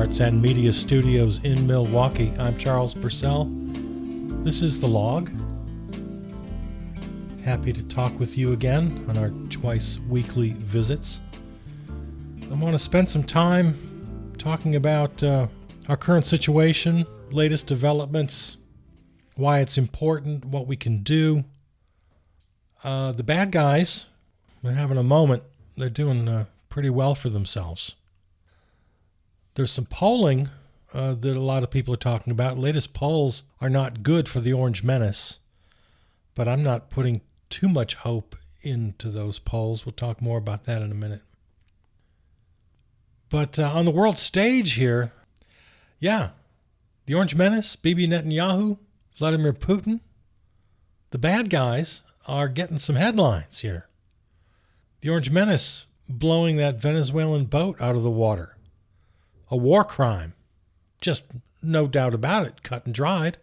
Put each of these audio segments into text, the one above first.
Arts and Media Studios in Milwaukee. I'm Charles Purcell. This is The Log. Happy to talk with you again on our twice weekly visits. I want to spend some time talking about our current situation, latest developments, why it's important, what we can do. The bad guys, they're having a moment. They're doing pretty well for themselves. There's some polling that a lot of people are talking about. Latest polls are not good for the Orange Menace, but I'm not putting too much hope into those polls. We'll talk more about that in a minute. But on the world stage here, the Orange Menace, Bibi Netanyahu, Vladimir Putin, the bad guys are getting some headlines here. The Orange Menace blowing that Venezuelan boat out of the water. A war crime. Just no doubt about it, cut and dried.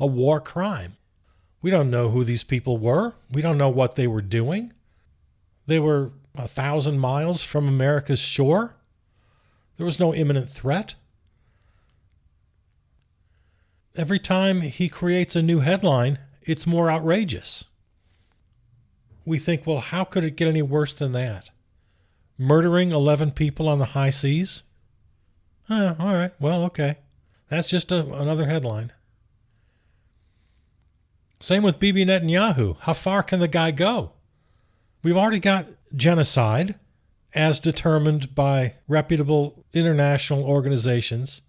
A war crime. We don't know who these people were. We don't know what they were doing. They were 1,000 miles from America's shore. There was no imminent threat. Every time he creates a new headline, it's more outrageous. We think, well, how could it get any worse than that? Murdering 11 people on the high seas? All right, well, okay. That's just another headline. Same with Bibi Netanyahu. How far can the guy go? We've already got genocide, as determined by reputable international organizations,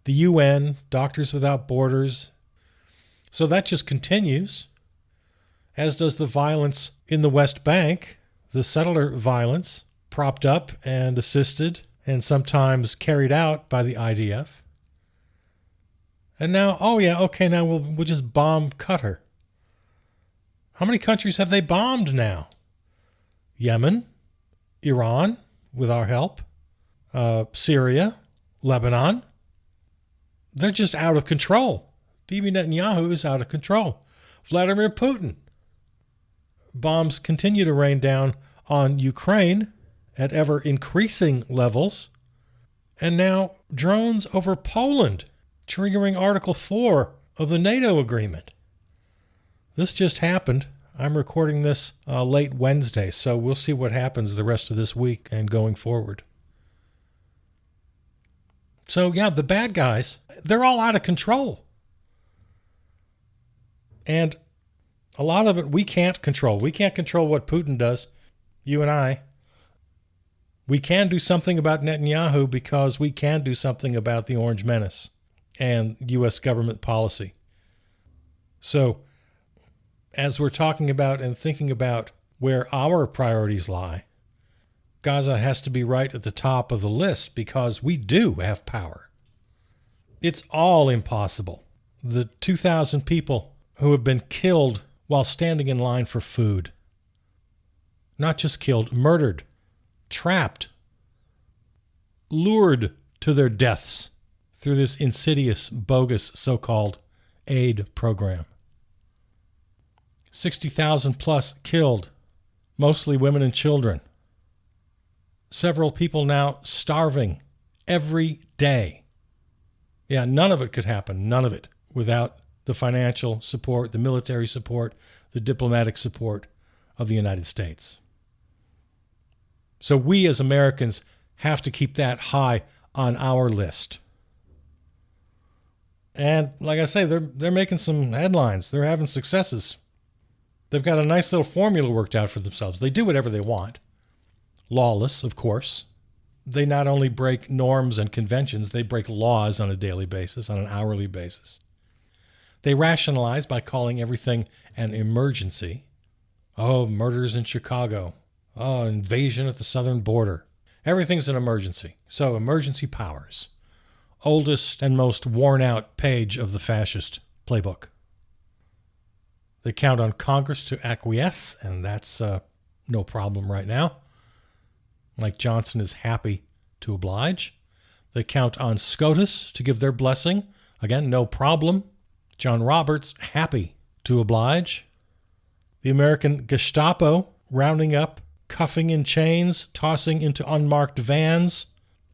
the UN, Doctors Without Borders. So that just continues, as does the violence in the West Bank, the settler violence, propped up and assisted and sometimes carried out by the IDF. And now, now we'll just bomb Qatar. How many countries have they bombed now? Yemen, Iran, with our help, Syria, Lebanon. They're just out of control. Bibi Netanyahu is out of control. Vladimir Putin. Bombs continue to rain down on Ukraine at ever-increasing levels. And now drones over Poland, triggering Article 4 of the NATO agreement. This just happened. I'm recording this late Wednesday, so we'll see what happens the rest of this week and going forward. So, the bad guys, they're all out of control. And a lot of it we can't control. We can't control what Putin does, you and I. We can do something about Netanyahu because we can do something about the Orange Menace and U.S. government policy. So, as we're talking about and thinking about where our priorities lie, Gaza has to be right at the top of the list because we do have power. It's all impossible. The 2,000 people who have been killed while standing in line for food. Not just killed, murdered, trapped, lured to their deaths through this insidious, bogus, so-called aid program. 60,000 plus killed, mostly women and children. Several people now starving every day. None of it could happen, none of it, without the financial support, the military support, the diplomatic support of the United States. So we as Americans have to keep that high on our list. And like I say, they're making some headlines. They're having successes. They've got a nice little formula worked out for themselves. They do whatever they want. Lawless, of course. They not only break norms and conventions, they break laws on a daily basis, on an hourly basis. They rationalize by calling everything an emergency. Oh, murders in Chicago. Oh, invasion at the southern border. Everything's an emergency. So, emergency powers. Oldest and most worn-out page of the fascist playbook. They count on Congress to acquiesce, and that's no problem right now. Mike Johnson is happy to oblige. They count on SCOTUS to give their blessing. Again, no problem. John Roberts, happy to oblige. The American Gestapo rounding up, cuffing in chains, tossing into unmarked vans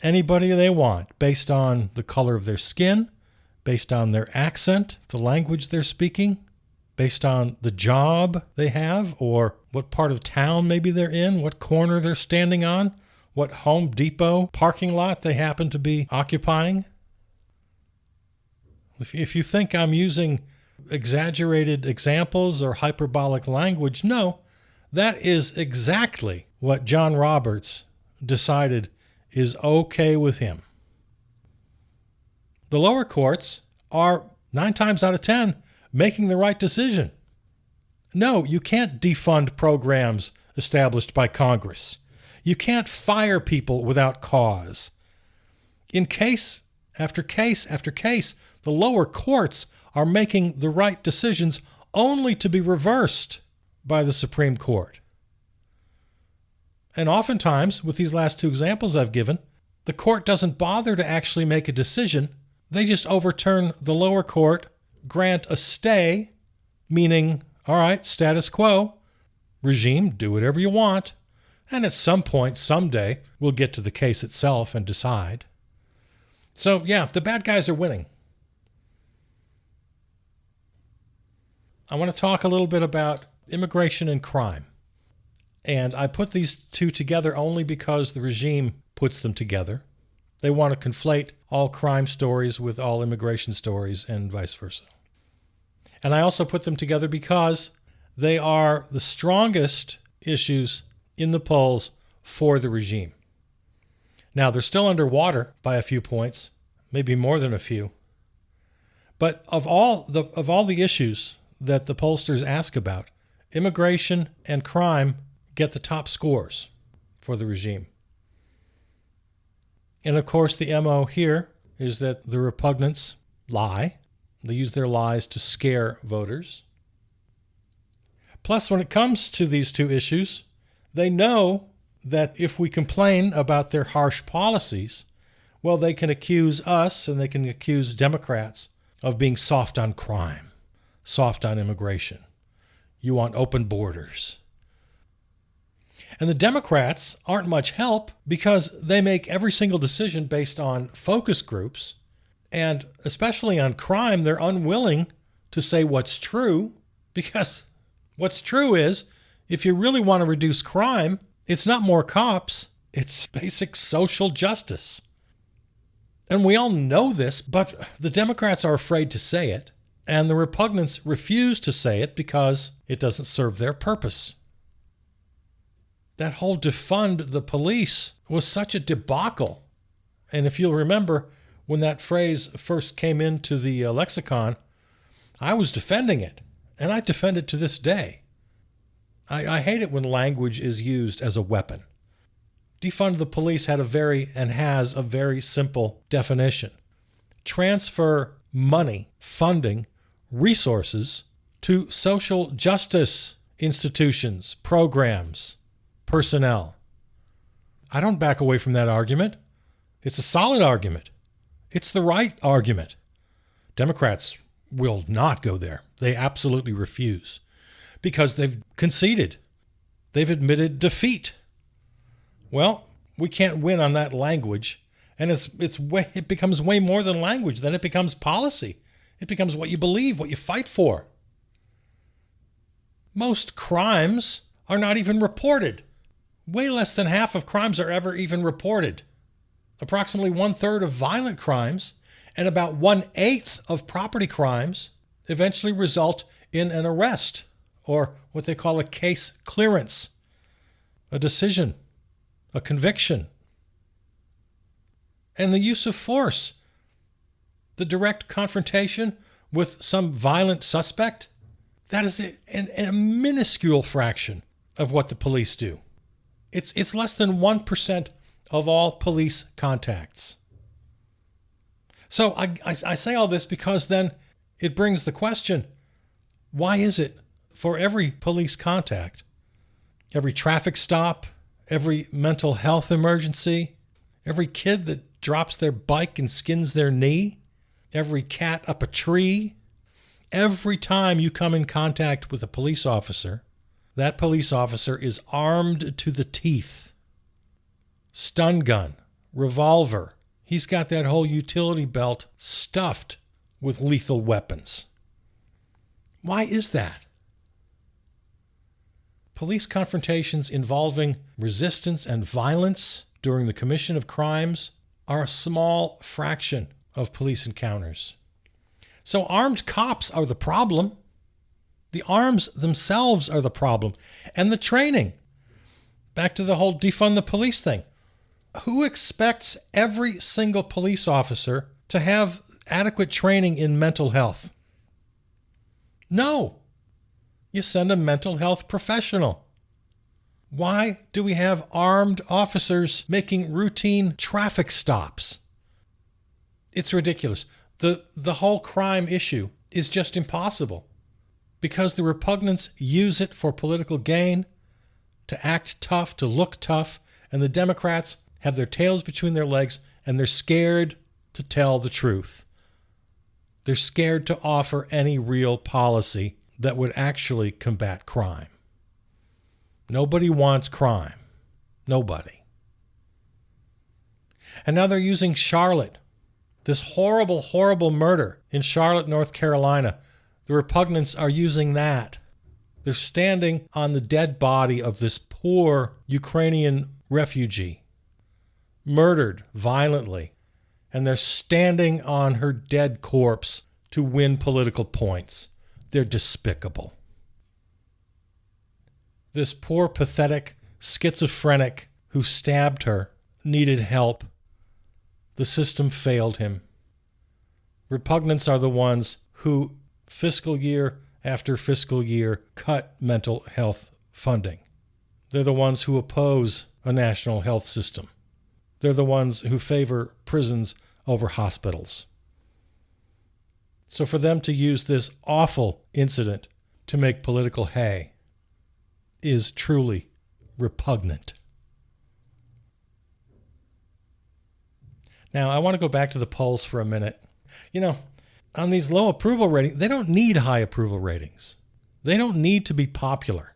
anybody they want based on the color of their skin, based on their accent, the language they're speaking, based on the job they have or what part of town maybe they're in, what corner they're standing on, what Home Depot parking lot they happen to be occupying. If you think I'm using exaggerated examples or hyperbolic language, no, that is exactly what John Roberts decided is okay with him. The lower courts are 9 times out of 10 making the right decision. No, you can't defund programs established by Congress. You can't fire people without cause. In case after case after case, the lower courts are making the right decisions only to be reversed by the Supreme Court. And oftentimes, with these last 2 examples I've given, the court doesn't bother to actually make a decision. They just overturn the lower court, grant a stay, meaning, all right, status quo, regime, do whatever you want, and at some point, someday, we'll get to the case itself and decide. So, yeah, the bad guys are winning. I want to talk a little bit about immigration and crime. And I put these 2 together only because the regime puts them together. They want to conflate all crime stories with all immigration stories and vice versa. And I also put them together because they are the strongest issues in the polls for the regime. Now, they're still underwater by a few points, maybe more than a few. But of all the issues that the pollsters ask about, immigration and crime get the top scores for the regime. And of course, the MO here is that the repugnants lie. They use their lies to scare voters. Plus, when it comes to these 2 issues, they know that if we complain about their harsh policies, well, they can accuse us and they can accuse Democrats of being soft on crime, soft on immigration. You want open borders. And the Democrats aren't much help because they make every single decision based on focus groups. And especially on crime, they're unwilling to say what's true, because what's true is if you really want to reduce crime, it's not more cops, it's basic social justice. And we all know this, but the Democrats are afraid to say it, and the repugnants refuse to say it because it doesn't serve their purpose. That whole defund the police was such a debacle. And if you'll remember, when that phrase first came into the lexicon, I was defending it, and I defend it to this day. I hate it when language is used as a weapon. Defund the police has a very simple definition. Transfer money, funding, resources to social justice institutions, programs, personnel. I don't back away from that argument. It's a solid argument. It's the right argument. Democrats will not go there. They absolutely refuse because they've conceded. They've admitted defeat. Well, we can't win on that language, and it becomes way more than language. Then it becomes policy. It becomes what you believe, what you fight for. Most crimes are not even reported. Way less than half of crimes are ever even reported. Approximately 1/3 of violent crimes and about 1/8 of property crimes eventually result in an arrest, or what they call a case clearance, a decision, a conviction. And the use of force, the direct confrontation with some violent suspect, that is a minuscule fraction of what the police do. It's less than 1% of all police contacts. So I say all this because then it brings the question, why is it for every police contact, every traffic stop, every mental health emergency, every kid that drops their bike and skins their knee, every cat up a tree, every time you come in contact with a police officer, that police officer is armed to the teeth. Stun gun, revolver. He's got that whole utility belt stuffed with lethal weapons. Why is that? Police confrontations involving resistance and violence during the commission of crimes are a small fraction of police encounters. So armed cops are the problem. The arms themselves are the problem. And the training. Back to the whole defund the police thing. Who expects every single police officer to have adequate training in mental health? No. You send a mental health professional. Why do we have armed officers making routine traffic stops? It's ridiculous. The whole crime issue is just impossible because the repugnants use it for political gain, to act tough, to look tough, and the Democrats have their tails between their legs and they're scared to tell the truth. They're scared to offer any real policy that would actually combat crime. Nobody wants crime. Nobody. And now they're using Charlotte, this horrible, horrible murder in Charlotte, North Carolina. The repugnants are using that. They're standing on the dead body of this poor Ukrainian refugee, murdered violently, and they're standing on her dead corpse to win political points. They're despicable. This poor, pathetic, schizophrenic who stabbed her needed help. The system failed him. Repugnants are the ones who, fiscal year after fiscal year, cut mental health funding. They're the ones who oppose a national health system. They're the ones who favor prisons over hospitals. So for them to use this awful incident to make political hay is truly repugnant. Now, I want to go back to the polls for a minute. You know, on these low approval ratings, they don't need high approval ratings. They don't need to be popular.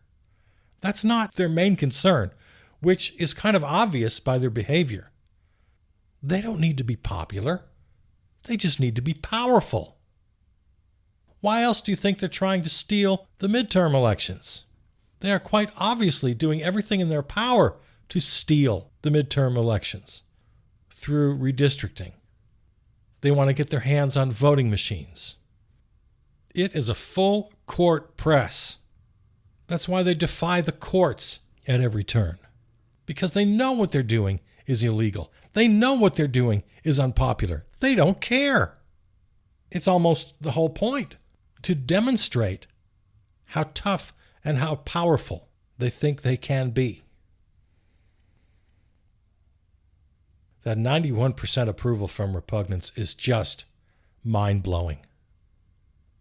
That's not their main concern, which is kind of obvious by their behavior. They don't need to be popular. They just need to be powerful. Why else do you think they're trying to steal the midterm elections? They are quite obviously doing everything in their power to steal the midterm elections through redistricting. They want to get their hands on voting machines. It is a full court press. That's why they defy the courts at every turn. Because they know what they're doing is illegal. They know what they're doing is unpopular. They don't care. It's almost the whole point, to demonstrate how tough and how powerful they think they can be. That 91% approval from repugnants is just mind-blowing.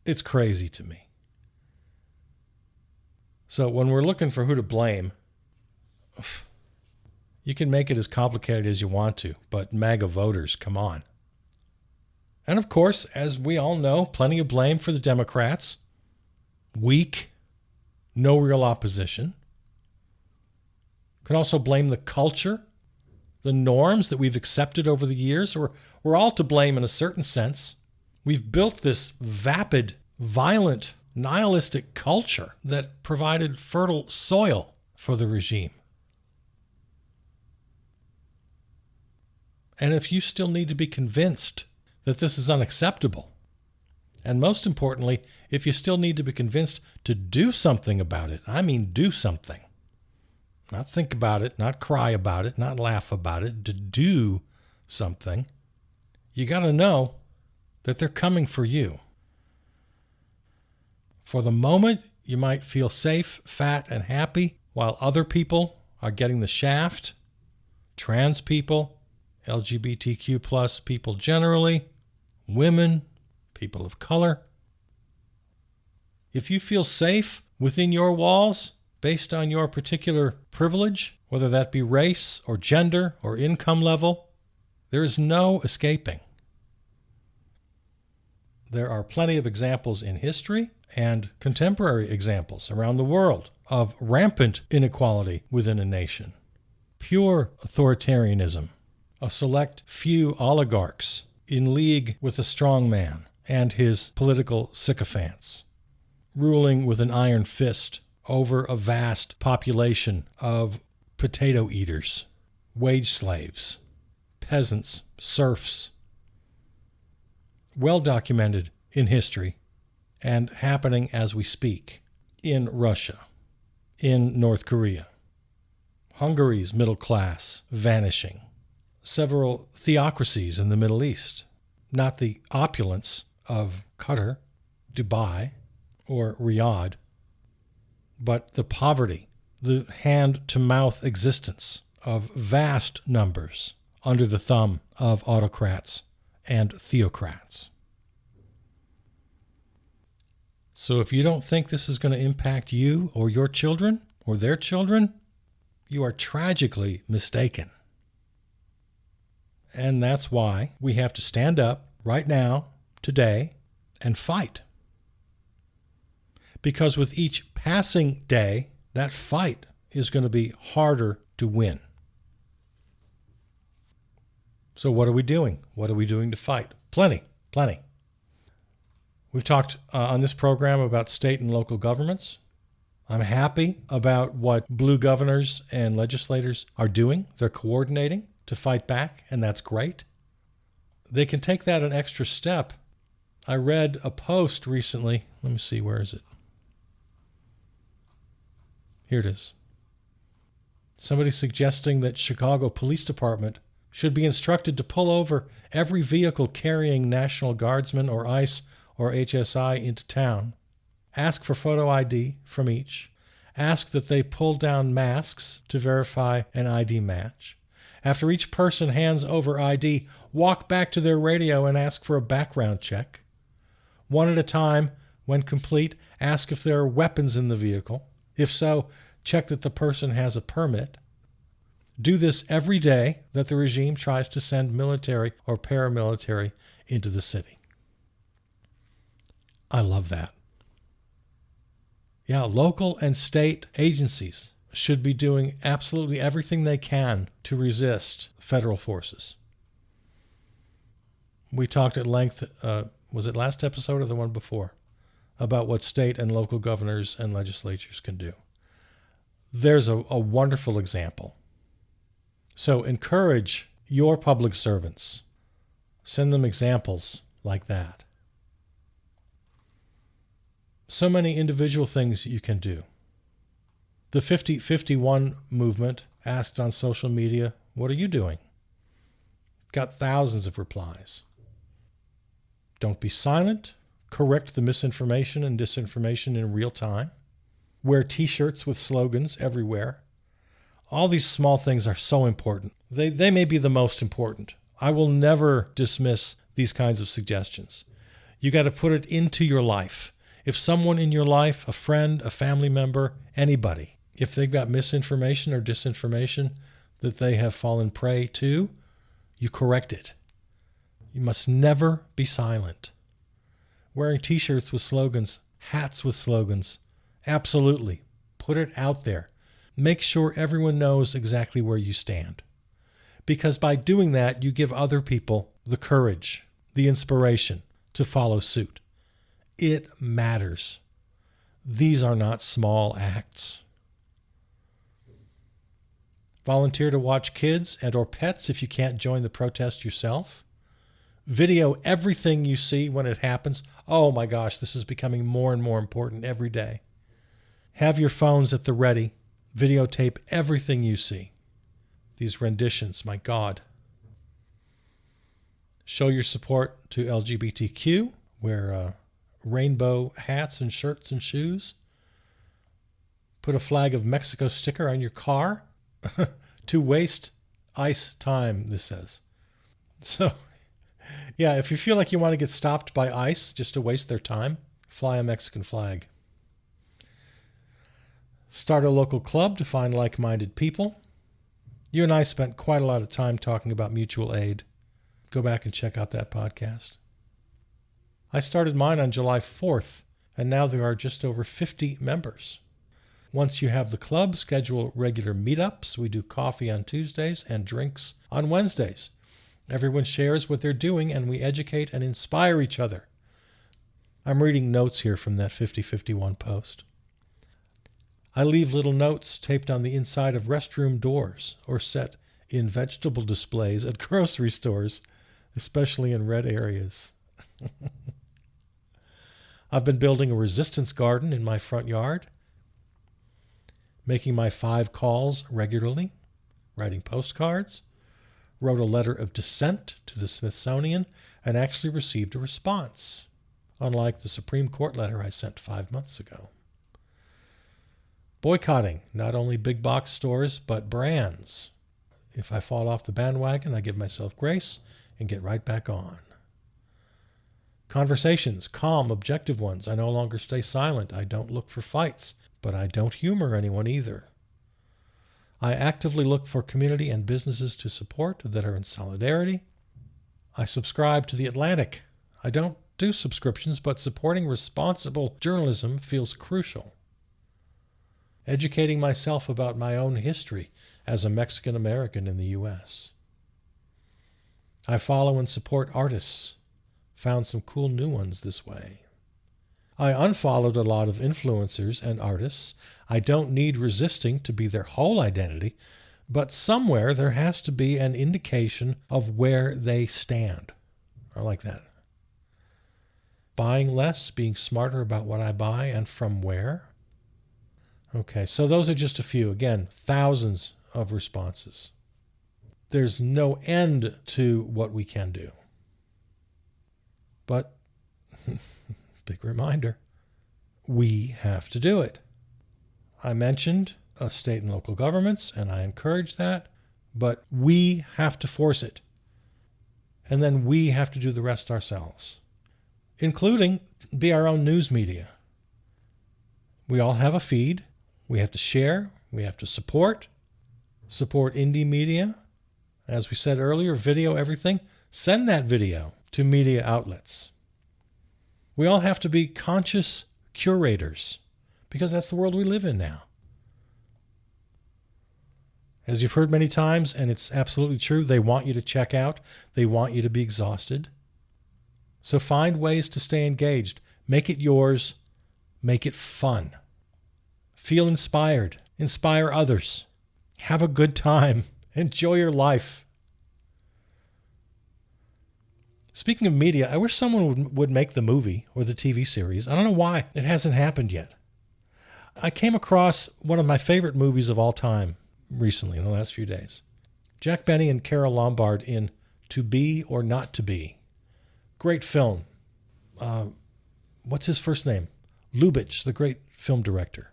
It's crazy to me. So when we're looking for who to blame, you can make it as complicated as you want to, but MAGA voters, come on. And of course, as we all know, plenty of blame for the Democrats. Weak, no real opposition. Can also blame the culture, the norms that we've accepted over the years. We're all to blame in a certain sense. We've built this vapid, violent, nihilistic culture that provided fertile soil for the regime. And if you still need to be convinced that this is unacceptable, and most importantly, if you still need to be convinced to do something about it, I mean do something. Not think about it, not cry about it, not laugh about it, to do something, you got to know that they're coming for you. For the moment, you might feel safe, fat, and happy, while other people are getting the shaft. Trans people, LGBTQ plus people generally, women, people of color. If you feel safe within your walls based on your particular privilege, whether that be race or gender or income level, there is no escaping. There are plenty of examples in history and contemporary examples around the world of rampant inequality within a nation, pure authoritarianism, a select few oligarchs in league with a strong man and his political sycophants, ruling with an iron fist over a vast population of potato eaters, wage slaves, peasants, serfs, well documented in history and happening as we speak in Russia, in North Korea. Hungary's middle class vanishing. Several theocracies in the Middle East. Not the opulence of Qatar, Dubai, or Riyadh, but the poverty, the hand-to-mouth existence of vast numbers under the thumb of autocrats and theocrats. So if you don't think this is going to impact you or your children or their children, you are tragically mistaken. And that's why we have to stand up right now, today, and fight. Because with each passing day, that fight is going to be harder to win. So what are we doing? What are we doing to fight? Plenty. We've talked on this program about state and local governments. I'm happy about what blue governors and legislators are doing. They're coordinating to fight back, and that's great. They can take that an extra step. I read a post recently. Let me see, where is it? Here it is. Somebody suggesting that Chicago Police Department should be instructed to pull over every vehicle carrying National Guardsmen or ICE or HSI into town. Ask for photo ID from each. Ask that they pull down masks to verify an ID match. After each person hands over ID, walk back to their radio and ask for a background check. One at a time, when complete, ask if there are weapons in the vehicle. If so, check that the person has a permit. Do this every day that the regime tries to send military or paramilitary into the city. I love that. Yeah, local and state agencies should be doing absolutely everything they can to resist federal forces. We talked at length, was it last episode or the one before, about what state and local governors and legislatures can do. There's a wonderful example. So encourage your public servants. Send them examples like that. So many individual things you can do. The 50-51 movement asked on social media, what are you doing? Got thousands of replies. Don't be silent. Correct the misinformation and disinformation in real time. Wear t-shirts with slogans everywhere. All these small things are so important. They may be the most important. I will never dismiss these kinds of suggestions. You got to put it into your life. If someone in your life, a friend, a family member, anybody, if they've got misinformation or disinformation that they have fallen prey to, you correct it. You must never be silent. Wearing t-shirts with slogans, hats with slogans, absolutely. Put it out there. Make sure everyone knows exactly where you stand. Because by doing that, you give other people the courage, the inspiration to follow suit. It matters. These are not small acts. Volunteer to watch kids and or pets if you can't join the protest yourself. Video everything you see when it happens. Oh my gosh, this is becoming more and more important every day. Have your phones at the ready. Videotape everything you see. These renditions, my God. Show your support to LGBTQ. Wear rainbow hats and shirts and shoes. Put a flag of Mexico sticker on your car. To waste ICE time, this says. So, yeah, if you feel like you want to get stopped by ICE just to waste their time, fly a Mexican flag. Start a local club to find like-minded people. You and I spent quite a lot of time talking about mutual aid. Go back and check out that podcast. I started mine on July 4th, and now there are just over 50 members. Once you have the club, schedule regular meetups. We do coffee on Tuesdays and drinks on Wednesdays. Everyone shares what they're doing, and we educate and inspire each other. I'm reading notes here from that 5051 post. I leave little notes taped on the inside of restroom doors or set in vegetable displays at grocery stores, especially in red areas. I've been building a resistance garden in my front yard, making my 5 calls regularly, writing postcards, wrote a letter of dissent to the Smithsonian, and actually received a response, unlike the Supreme Court letter I sent 5 months ago. Boycotting not only big box stores, but brands. If I fall off the bandwagon, I give myself grace and get right back on. Conversations, calm, objective ones. I no longer stay silent. I don't look for fights, but I don't humor anyone either. I actively look for community and businesses to support that are in solidarity. I subscribe to The Atlantic. I don't do subscriptions, but supporting responsible journalism feels crucial. Educating myself about my own history as a Mexican American in the U.S. I follow and support artists. Found some cool new ones this way. I unfollowed a lot of influencers and artists. I don't need resisting to be their whole identity, but somewhere there has to be an indication of where they stand. I like that. Buying less, being smarter about what I buy and from where. Okay, so those are just a few. Again, thousands of responses. There's no end to what we can do. But, big reminder, we have to do it. I mentioned state and local governments, and I encourage that, but we have to force it. And then we have to do the rest ourselves, including be our own news media. We all have a feed. We have to share. We have to support indie media. As we said earlier, video everything. Send that video to media outlets. We all have to be conscious curators because that's the world we live in now. As you've heard many times, and it's absolutely true, they want you to check out. They want you to be exhausted. So find ways to stay engaged. Make it yours. Make it fun. Feel inspired. Inspire others. Have a good time. Enjoy your life. Speaking of media, I wish someone would make the movie or the TV series. I don't know why it hasn't happened yet. I came across one of my favorite movies of all time recently in the last few days. Jack Benny and Carol Lombard in To Be or Not to Be. Great film. What's his first name? Lubitsch, the great film director.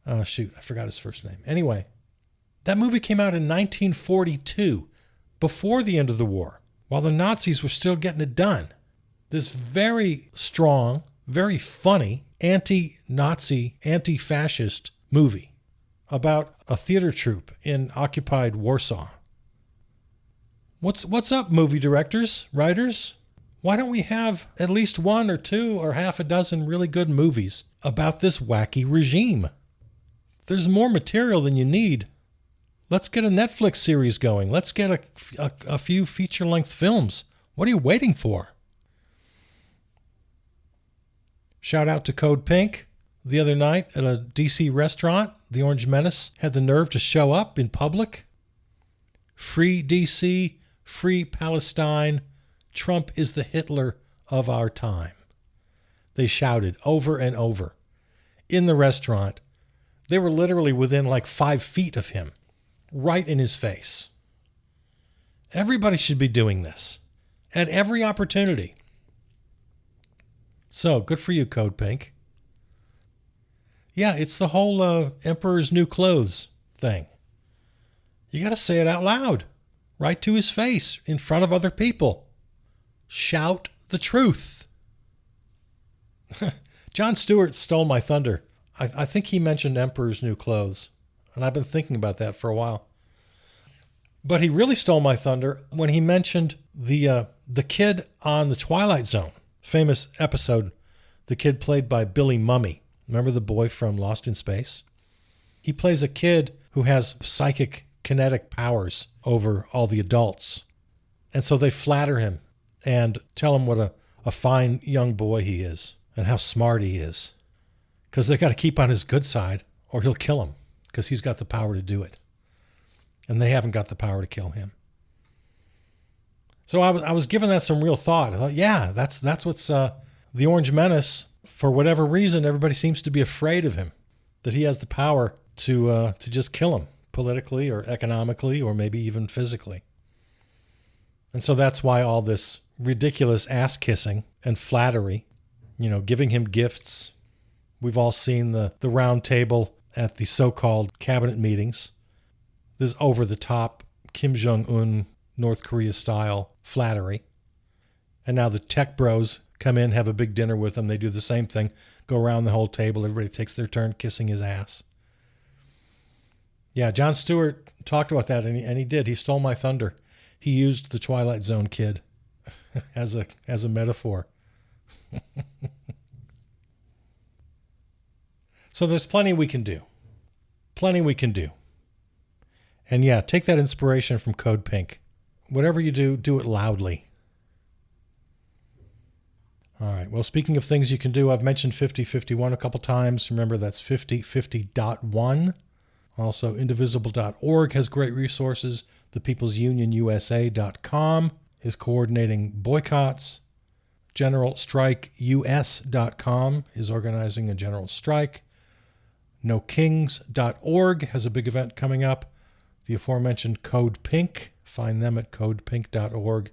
I forgot his first name. Anyway, that movie came out in 1942, before the end of the war, while the Nazis were still getting it done. This very strong, very funny, anti-Nazi, anti-fascist movie about a theater troupe in occupied Warsaw. What's up, movie directors, writers? Why don't we have at least 1 or 2 or half a dozen really good movies about this wacky regime? There's more material than you need. Let's get a Netflix series going. Let's get a few feature-length films. What are you waiting for? Shout out to Code Pink. The other night at a D.C. restaurant, the Orange Menace had the nerve to show up in public. Free D.C., free Palestine. Trump is the Hitler of our time. They shouted over and over. In the restaurant, they were literally within like 5 feet of him. Right in his face. Everybody should be doing this at every opportunity. So, good for you, Code Pink. Yeah, it's the whole Emperor's New Clothes thing. You got to say it out loud, right to his face, in front of other people. Shout the truth. Jon Stewart stole my thunder. I think he mentioned Emperor's New Clothes. And I've been thinking about that for a while. But he really stole my thunder when he mentioned the kid on The Twilight Zone. Famous episode, the kid played by Billy Mumy. Remember the boy from Lost in Space? He plays a kid who has psychic kinetic powers over all the adults. And so they flatter him and tell him what a fine young boy he is and how smart he is. Because they got to keep on his good side or he'll kill him because he's got the power to do it. And they haven't got the power to kill him. So I was giving that some real thought. I thought, yeah, that's what's the Orange Menace. For whatever reason, everybody seems to be afraid of him, that he has the power to just kill him politically or economically or maybe even physically. And so that's why all this ridiculous ass kissing and flattery, giving him gifts. We've all seen the round table at the so-called cabinet meetings. This over-the-top Kim Jong-un, North Korea style flattery. And now the tech bros come in, have a big dinner with them. They do the same thing, go around the whole table. Everybody takes their turn kissing his ass. Yeah, Jon Stewart talked about that, and he did. He stole my thunder. He used the Twilight Zone kid as a metaphor. So there's plenty we can do. Plenty we can do. And yeah, take that inspiration from Code Pink. Whatever you do, do it loudly. All right. Well, speaking of things you can do, I've mentioned 5051 a couple times. Remember, that's 5050.1. Also, indivisible.org has great resources. The People's Union USA.com is coordinating boycotts. GeneralStrikeUS.com is organizing a general strike. NoKings.org has a big event coming up. The aforementioned Code Pink, find them at codepink.org.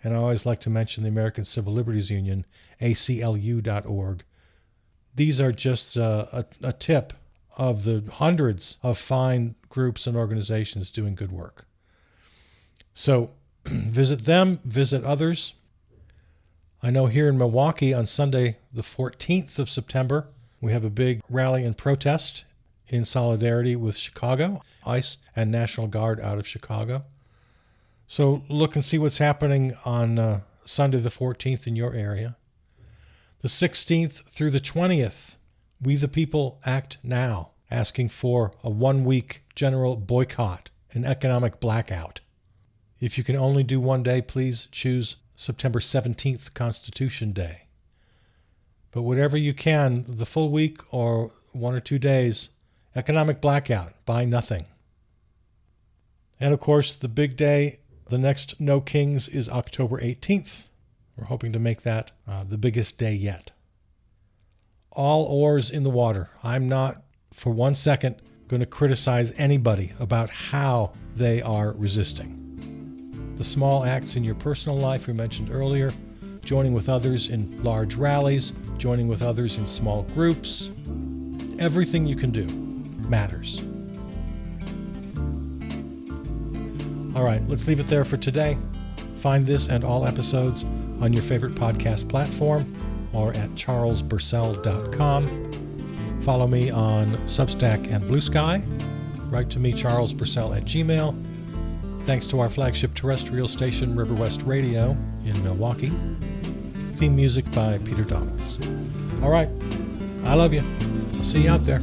And I always like to mention the American Civil Liberties Union, ACLU.org. These are just a tip of the hundreds of fine groups and organizations doing good work. So visit them, visit others. I know here in Milwaukee on Sunday, the 14th of September, we have a big rally and protest in solidarity with Chicago, ICE and National Guard out of Chicago. So look and see what's happening on Sunday the 14th in your area. The 16th through the 20th, We the People Act Now, asking for a 1-week general boycott, an economic blackout. If you can only do one day, please choose September 17th, Constitution Day. But whatever you can, the full week or 1 or 2 days, economic blackout, buy nothing. And of course, the big day, the next No Kings is October 18th. We're hoping to make that the biggest day yet. All oars in the water. I'm not, for 1 second, going to criticize anybody about how they are resisting. The small acts in your personal life we mentioned earlier, joining with others in large rallies, joining with others in small groups, everything you can do matters. All right, let's leave it there for today. Find this and all episodes on your favorite podcast platform or at charlesburcell.com. Follow me on Substack and Blue Sky. Write to me, charlesburcell@gmail.com. Thanks to our flagship terrestrial station, River West Radio in Milwaukee. Theme music by Peter Donalds. All right, I love you. I'll see you out there.